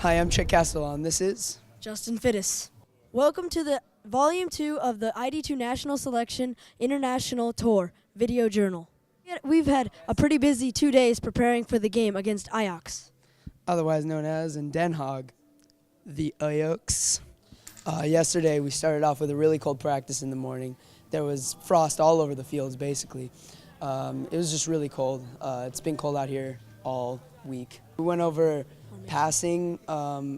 Hi, I'm Chick Castellon. This is Justin Fiddes. Welcome to the Volume 2 of the id2 National Selection International Tour Video Journal. We've had a pretty busy 2 days preparing for the game against Ajax. otherwise known as in Den Haag, the Ajax. Yesterday, we started off with a really cold practice in the morning. There was frost all over the fields, basically. It was just really cold. It's been cold out here all week. We went over passing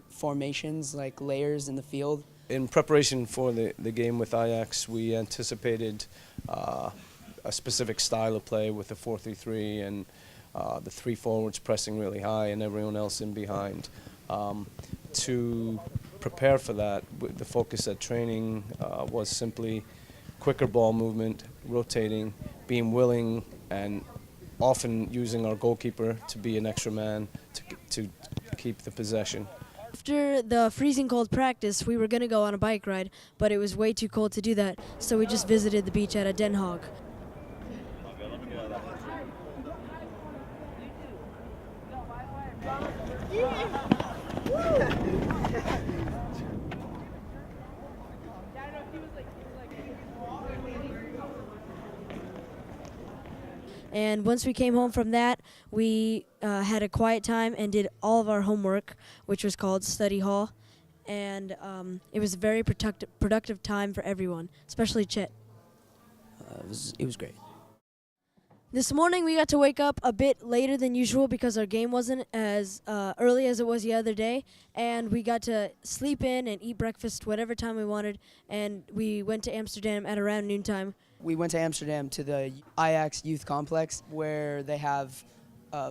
formations, like layers in the field. In preparation for the game with Ajax, we anticipated a specific style of play with the 4-3-3 and the three forwards pressing really high and everyone else in behind. To prepare for that, the focus at training was simply quicker ball movement, rotating, being willing, and often using our goalkeeper to be an extra man to keep the possession. After the freezing cold practice, we were going to go on a bike ride, but it was way too cold to do that, so we just visited the beach at Den Haag. And once we came home from that, we had a quiet time and did all of our homework, which was called study hall. And it was a very productive time for everyone, especially Chet. It was great. This morning we got to wake up a bit later than usual because our game wasn't as early as it was the other day. And we got to sleep in and eat breakfast whatever time we wanted. And we went to Amsterdam at around noontime. We went to Amsterdam to the Ajax Youth Complex where they have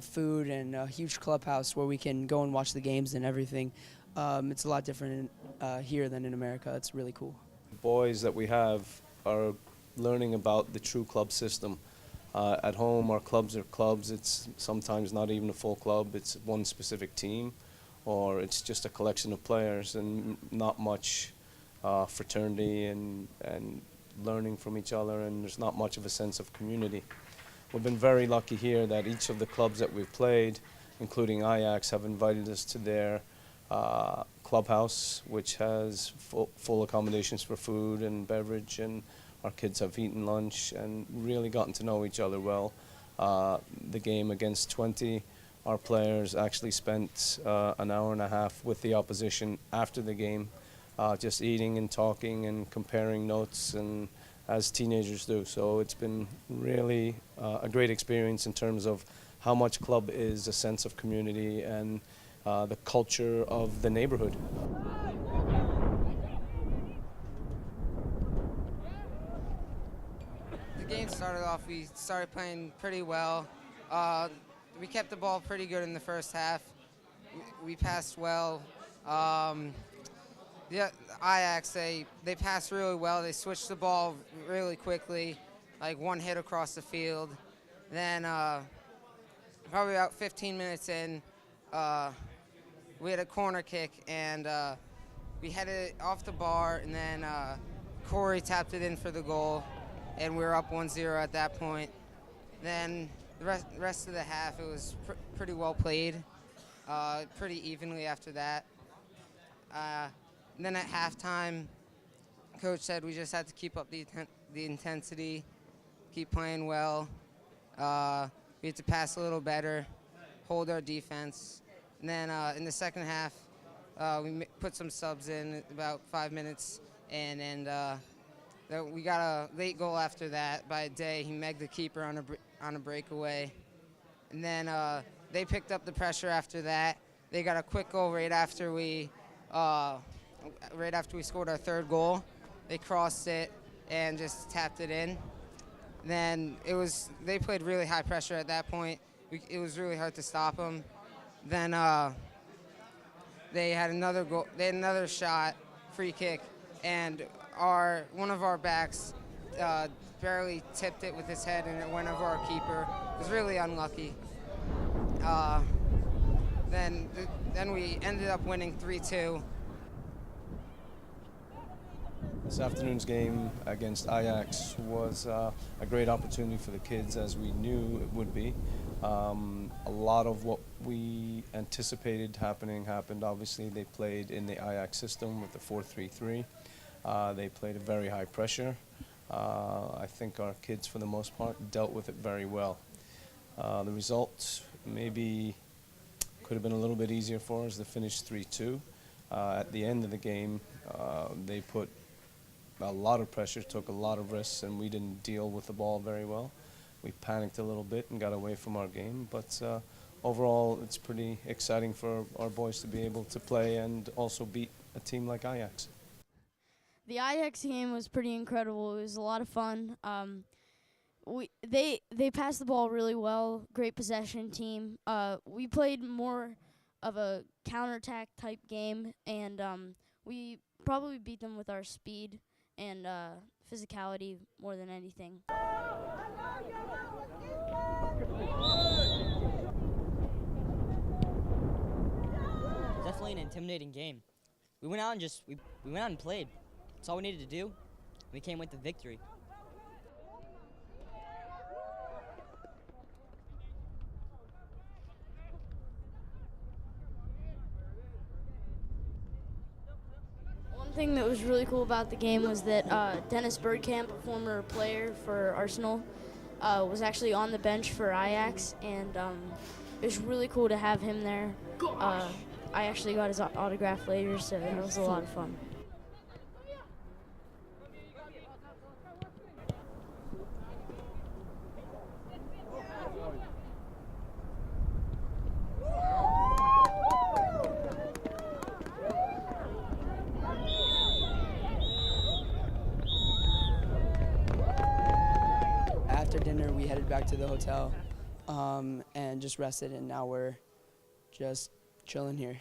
food and a huge clubhouse where we can go and watch the games and everything. It's a lot different here than in America. It's really cool. Boys that we have are learning about the true club system. At home, our clubs are clubs. It's sometimes not even a full club. It's one specific team, or it's just a collection of players and not much fraternity and learning from each other, and there's not much of a sense of community. We've been very lucky here that each of the clubs that we've played, including Ajax, have invited us to their clubhouse, which has full accommodations for food and beverage, and our kids have eaten lunch and really gotten to know each other well. The game against 20, our players actually spent an hour and a half with the opposition after the game, just eating and talking and comparing notes, and as teenagers do. So it's been really a great experience in terms of how much club is a sense of community and the culture of the neighborhood. The game started off, we started playing pretty well. We kept the ball pretty good in the first half. We passed well. The Ajax, they passed really well. They switched the ball really quickly, like one hit across the field. Then probably about 15 minutes in, we had a corner kick, and we had it off the bar, and then Corey tapped it in for the goal, and we were up 1-0 at that point. Then the rest of the half, it was pretty well played, pretty evenly after that. And then at halftime, Coach said we just had to keep up the intensity, keep playing well. We had to pass a little better, hold our defense. And then in the second half, we put some subs in about 5 minutes, and we got a late goal after that by Day. He megged the keeper on a breakaway. And then they picked up the pressure after that. They got a quick goal right after we scored our third goal. They crossed it and just tapped it in. Then they played really high pressure at that point. It was really hard to stop them. Then they had another goal. They had another shot, free kick, and one of our backs barely tipped it with his head, and it went over our keeper. It was really unlucky. Then we ended up winning 3-2. This afternoon's game against Ajax was a great opportunity for the kids, as we knew it would be. A lot of what we anticipated happened. Obviously, they played in the Ajax system with the 4-3-3. They played a very high pressure. I think our kids, for the most part, dealt with it very well. The result maybe could have been a little bit easier for us to finish 3-2. At the end of the game, they put a lot of pressure, took a lot of risks, and we didn't deal with the ball very well. We panicked a little bit and got away from our game, but overall it's pretty exciting for our boys to be able to play and also beat a team like Ajax. The Ajax game was pretty incredible. It was a lot of fun. They passed the ball really well. Great possession team. We played more of a counterattack type game, and we probably beat them with our speed and physicality more than anything. Definitely an intimidating game. We went out and we went out and played. That's all we needed to do. We came with the victory. One thing that was really cool about the game was that Dennis Bergkamp, a former player for Arsenal, was actually on the bench for Ajax, and it was really cool to have him there. I actually got his autograph later, so it was a lot of fun. After dinner, we headed back to the hotel and just rested, and now we're just chilling here.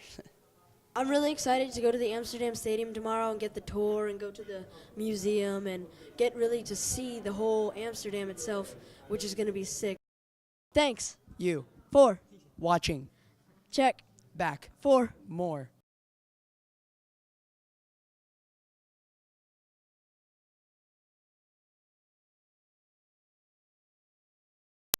I'm really excited to go to the Amsterdam Stadium tomorrow and get the tour and go to the museum and get really to see the whole Amsterdam itself, which is going to be sick. Thanks. You, For watching, check back, for more.